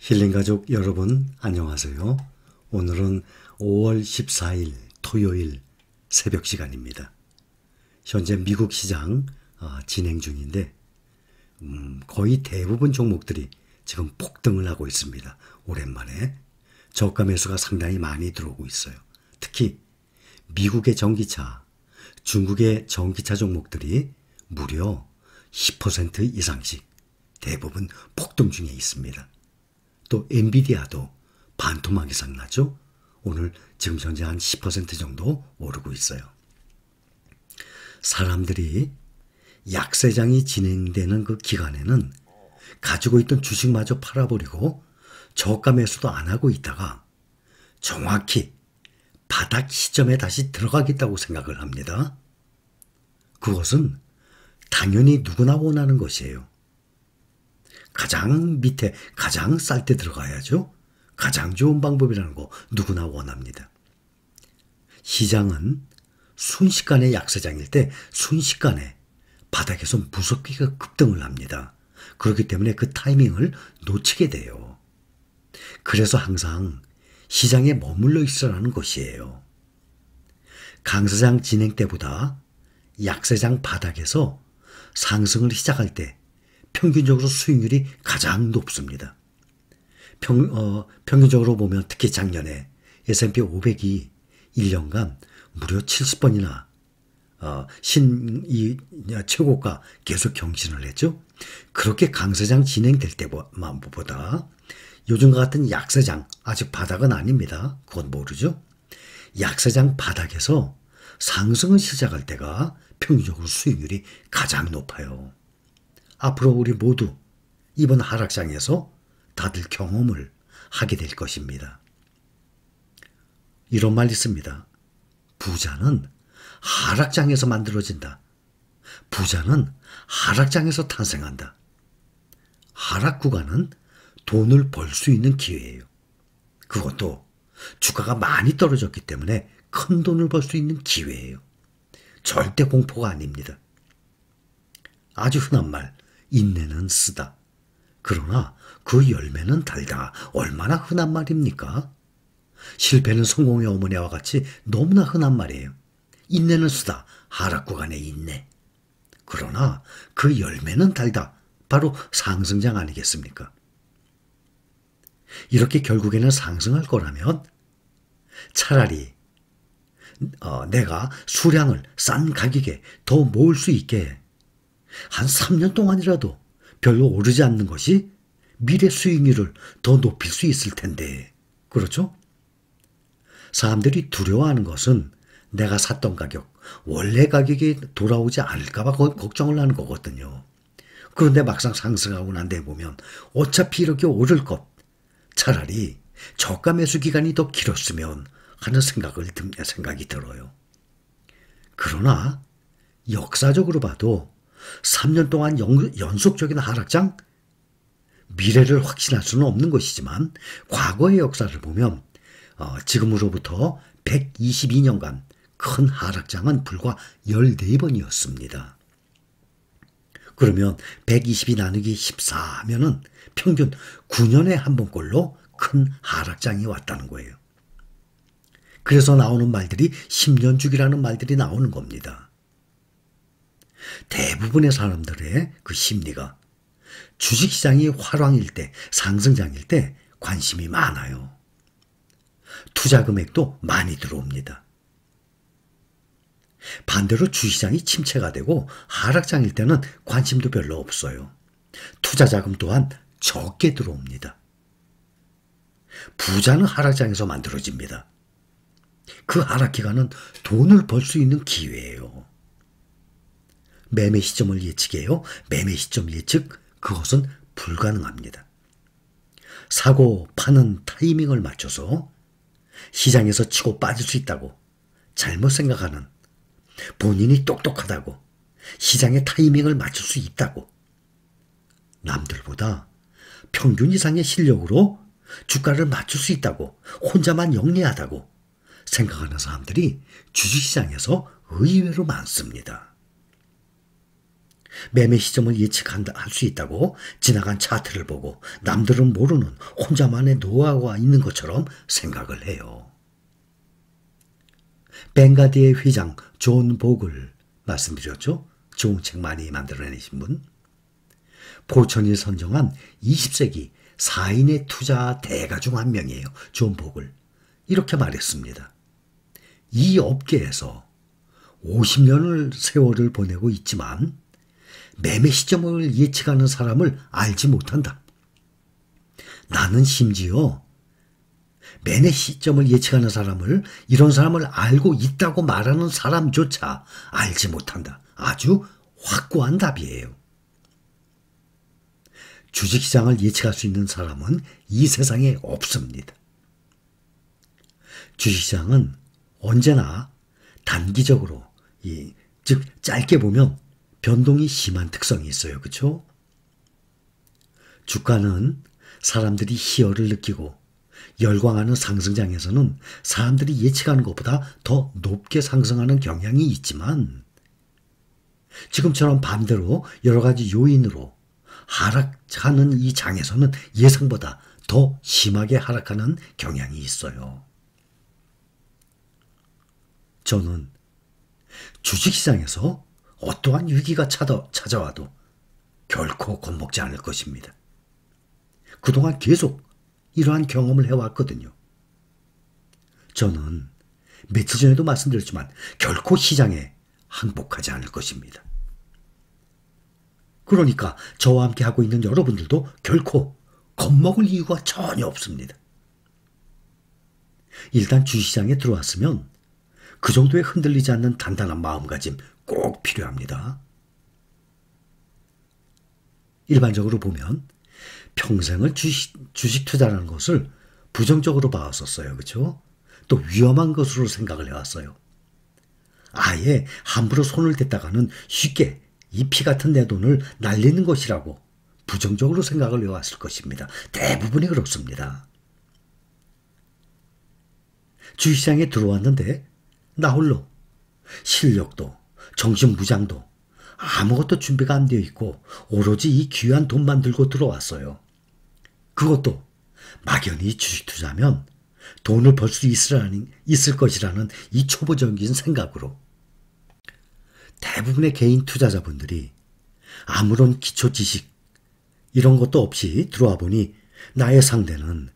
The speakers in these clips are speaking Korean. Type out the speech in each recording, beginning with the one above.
힐링가족 여러분 안녕하세요. 오늘은 5월 14일 토요일 새벽 시간입니다. 현재 미국 시장 진행 중인데 거의 대부분 종목들이 지금 폭등을 하고 있습니다. 오랜만에 저가 매수가 상당히 많이 들어오고 있어요. 특히 미국의 전기차, 중국의 전기차 종목들이 무려 10% 이상씩 대부분 폭등 중에 있습니다. 또 엔비디아도 반토막 이상 나죠. 오늘 지금 현재 한 10% 정도 오르고 있어요. 사람들이 약세장이 진행되는 그 기간에는 가지고 있던 주식마저 팔아버리고 저가 매수도 안 하고 있다가 정확히 바닥 시점에 다시 들어가겠다고 생각을 합니다. 그것은 당연히 누구나 원하는 것이에요. 가장 밑에 가장 쌀 때 들어가야죠. 가장 좋은 방법이라는 거 누구나 원합니다. 시장은 순식간에 약세장일 때 순식간에 바닥에서 무섭게 급등을 합니다. 그렇기 때문에 그 타이밍을 놓치게 돼요. 그래서 항상 시장에 머물러 있으라는 것이에요. 강세장 진행 때보다 약세장 바닥에서 상승을 시작할 때 평균적으로 수익률이 가장 높습니다. 평균적으로 보면 특히 작년에 S&P 500이 1년간 무려 70번이나 최고가 계속 경신을 했죠. 그렇게 강세장 진행될 때보다 요즘과 같은 약세장, 아직 바닥은 아닙니다. 그건 모르죠. 약세장 바닥에서 상승을 시작할 때가 평균적으로 수익률이 가장 높아요. 앞으로 우리 모두 이번 하락장에서 다들 경험을 하게 될 것입니다. 이런 말 있습니다. 부자는 하락장에서 만들어진다. 부자는 하락장에서 탄생한다. 하락 구간은 돈을 벌 수 있는 기회예요. 그것도 주가가 많이 떨어졌기 때문에 큰 돈을 벌 수 있는 기회예요. 절대 공포가 아닙니다. 아주 흔한 말, 인내는 쓰다. 그러나 그 열매는 달다. 얼마나 흔한 말입니까? 실패는 성공의 어머니와 같이 너무나 흔한 말이에요. 인내는 쓰다. 하락 구간의 인내. 그러나 그 열매는 달다. 바로 상승장 아니겠습니까? 이렇게 결국에는 상승할 거라면 차라리 내가 수량을 싼 가격에 더 모을 수 있게 한 3년 동안이라도 별로 오르지 않는 것이 미래 수익률을 더 높일 수 있을 텐데. 그렇죠? 사람들이 두려워하는 것은 내가 샀던 가격, 원래 가격이 돌아오지 않을까 봐 걱정을 하는 거거든요. 그런데 막상 상승하고 난 데 보면 어차피 이렇게 오를 것, 차라리 저가 매수 기간이 더 길었으면 하는 생각이 들어요. 그러나 역사적으로 봐도 3년 동안 연속적인 하락장, 미래를 확신할 수는 없는 것이지만 과거의 역사를 보면 지금으로부터 122년간 큰 하락장은 불과 14번이었습니다. 그러면 120이 나누기 14면은 평균 9년에 한 번꼴로 큰 하락장이 왔다는 거예요. 그래서 나오는 말들이 10년 주기라는 말들이 나오는 겁니다. 대부분의 사람들의 그 심리가 주식시장이 활황일 때, 상승장일 때 관심이 많아요. 투자 금액도 많이 들어옵니다. 반대로 주식시장이 침체가 되고 하락장일 때는 관심도 별로 없어요. 투자 자금 또한 적게 들어옵니다. 부자는 하락장에서 만들어집니다. 그 하락 기간은 돈을 벌 수 있는 기회예요. 매매 시점을 예측해요. 매매 시점 예측, 그것은 불가능합니다. 사고 파는 타이밍을 맞춰서 시장에서 치고 빠질 수 있다고 잘못 생각하는, 본인이 똑똑하다고 시장의 타이밍을 맞출 수 있다고, 남들보다 평균 이상의 실력으로 주가를 맞출 수 있다고, 혼자만 영리하다고 생각하는 사람들이 주식시장에서 의외로 많습니다. 매매 시점을 할 수 있다고 지나간 차트를 보고 남들은 모르는 혼자만의 노하우가 있는 것처럼 생각을 해요. 뱅가디의 회장 존 보글 말씀드렸죠? 좋은 책 많이 만들어내신 분. 포천이 선정한 20세기 4인의 투자 대가 중 한 명이에요. 존 보글. 이렇게 말했습니다. 이 업계에서 50년을 세월을 보내고 있지만 매매 시점을 예측하는 사람을 알지 못한다. 나는 심지어 매매 시점을 예측하는 사람을, 이런 사람을 알고 있다고 말하는 사람조차 알지 못한다. 아주 확고한 답이에요. 주식시장을 예측할 수 있는 사람은 이 세상에 없습니다. 주식시장은 언제나 단기적으로, 즉 짧게 보면 변동이 심한 특성이 있어요. 그렇죠? 주가는 사람들이 희열을 느끼고 열광하는 상승장에서는 사람들이 예측하는 것보다 더 높게 상승하는 경향이 있지만, 지금처럼 반대로 여러 가지 요인으로 하락하는 이 장에서는 예상보다 더 심하게 하락하는 경향이 있어요. 저는 주식시장에서 어떠한 위기가 찾아와도 결코 겁먹지 않을 것입니다. 그동안 계속 이러한 경험을 해왔거든요. 저는 며칠 전에도 말씀드렸지만 결코 시장에 항복하지 않을 것입니다. 그러니까 저와 함께 하고 있는 여러분들도 결코 겁먹을 이유가 전혀 없습니다. 일단 주시장에 들어왔으면 그 정도에 흔들리지 않는 단단한 마음가짐 꼭 필요합니다. 일반적으로 보면 평생을 주식 투자라는 것을 부정적으로 봐왔었어요. 그렇죠? 또 위험한 것으로 생각을 해왔어요. 아예 함부로 손을 댔다가는 쉽게 이 피 같은 내 돈을 날리는 것이라고 부정적으로 생각을 해왔을 것입니다. 대부분이 그렇습니다. 주식시장에 들어왔는데 나 홀로 실력도 정신무장도 아무것도 준비가 안 되어 있고 오로지 이 귀한 돈만 들고 들어왔어요. 그것도 막연히 주식 투자하면 돈을 벌 수 있을 것이라는 이 초보적인 생각으로. 대부분의 개인 투자자분들이 아무런 기초 지식 이런 것도 없이 들어와 보니 나의 상대는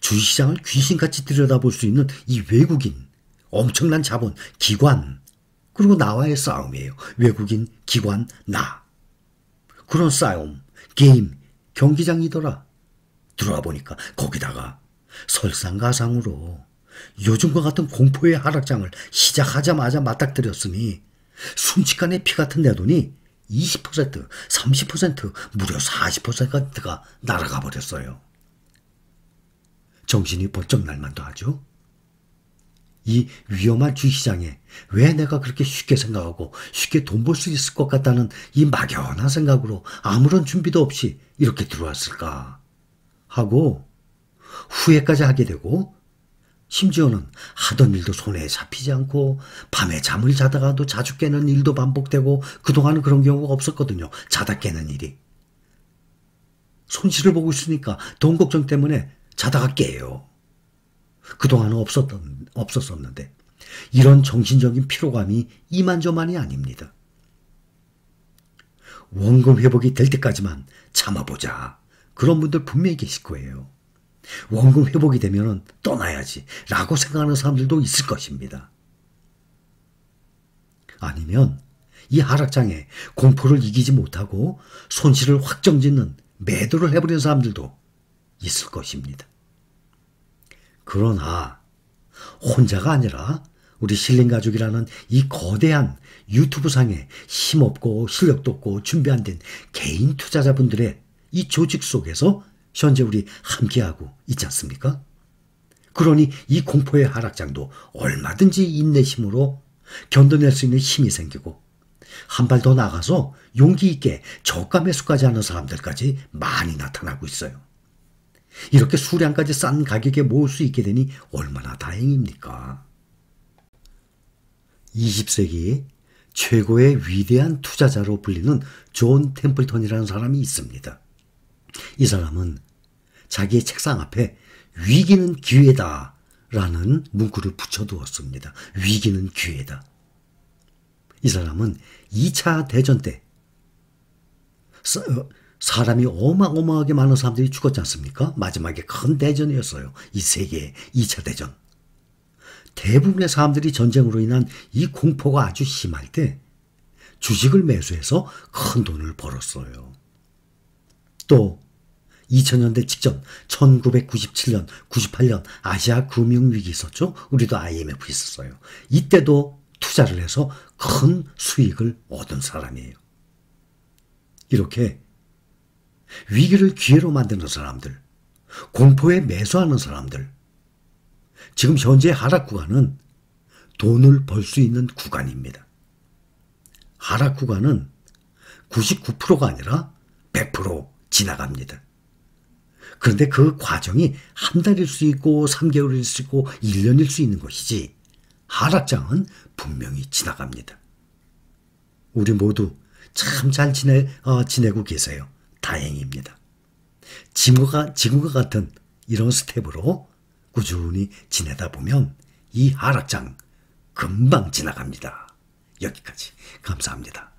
주식시장을 귀신같이 들여다볼 수 있는 이 외국인, 엄청난 자본, 기관, 그리고 나와의 싸움이에요. 외국인, 기관, 나. 그런 싸움, 게임, 경기장이더라. 들어와 보니까 거기다가 설상가상으로 요즘과 같은 공포의 하락장을 시작하자마자 맞닥뜨렸으니 순식간에 피 같은 내 돈이 20%, 30%, 무려 40%가 날아가 버렸어요. 정신이 번쩍 날만도 하죠. 이 위험한 주시장에 왜 내가 그렇게 쉽게 생각하고 쉽게 돈 벌 수 있을 것 같다는 이 막연한 생각으로 아무런 준비도 없이 이렇게 들어왔을까 하고 후회까지 하게 되고, 심지어는 하던 일도 손에 잡히지 않고 밤에 잠을 자다가도 자주 깨는 일도 반복되고, 그동안은 그런 경우가 없었거든요. 자다 깨는 일이. 손실을 보고 있으니까 돈 걱정 때문에 자다가 깨요. 그동안은 없었었는데 이런 정신적인 피로감이 이만저만이 아닙니다. 원금 회복이 될 때까지만 참아보자. 그런 분들 분명히 계실 거예요. 원금 회복이 되면 떠나야지 라고 생각하는 사람들도 있을 것입니다. 아니면 이 하락장에 공포를 이기지 못하고 손실을 확정짓는 매도를 해버리는 사람들도 있을 것입니다. 그러나 혼자가 아니라 우리 실링가족이라는 이 거대한 유튜브상에 힘없고 실력도 없고 준비 안 된 개인 투자자분들의 이 조직 속에서 현재 우리 함께하고 있지 않습니까? 그러니 이 공포의 하락장도 얼마든지 인내심으로 견뎌낼 수 있는 힘이 생기고, 한 발 더 나가서 용기 있게 저가 매수까지 하는 사람들까지 많이 나타나고 있어요. 이렇게 수량까지 싼 가격에 모을 수 있게 되니 얼마나 다행입니까? 20세기 최고의 위대한 투자자로 불리는 존 템플턴이라는 사람이 있습니다. 이 사람은 자기의 책상 앞에 위기는 기회다 라는 문구를 붙여두었습니다. 위기는 기회다. 이 사람은 2차 대전 때 사람이 어마어마하게 많은 사람들이 죽었지 않습니까? 마지막에 큰 대전이었어요. 이 세계의 2차 대전. 대부분의 사람들이 전쟁으로 인한 이 공포가 아주 심할 때 주식을 매수해서 큰 돈을 벌었어요. 또 2000년대 직전 1997년, 98년 아시아 금융위기 있었죠? 우리도 IMF 있었어요. 이때도 투자를 해서 큰 수익을 얻은 사람이에요. 이렇게 위기를 기회로 만드는 사람들, 공포에 매수하는 사람들, 지금 현재 하락 구간은 돈을 벌 수 있는 구간입니다. 하락 구간은 99%가 아니라 100% 지나갑니다. 그런데 그 과정이 한 달일 수 있고 3개월일 수 있고 1년일 수 있는 것이지 하락장은 분명히 지나갑니다. 우리 모두 참 잘 지내고 계세요. 다행입니다. 지금과 같은 이런 스텝으로 꾸준히 지내다 보면 이 하락장 금방 지나갑니다. 여기까지 감사합니다.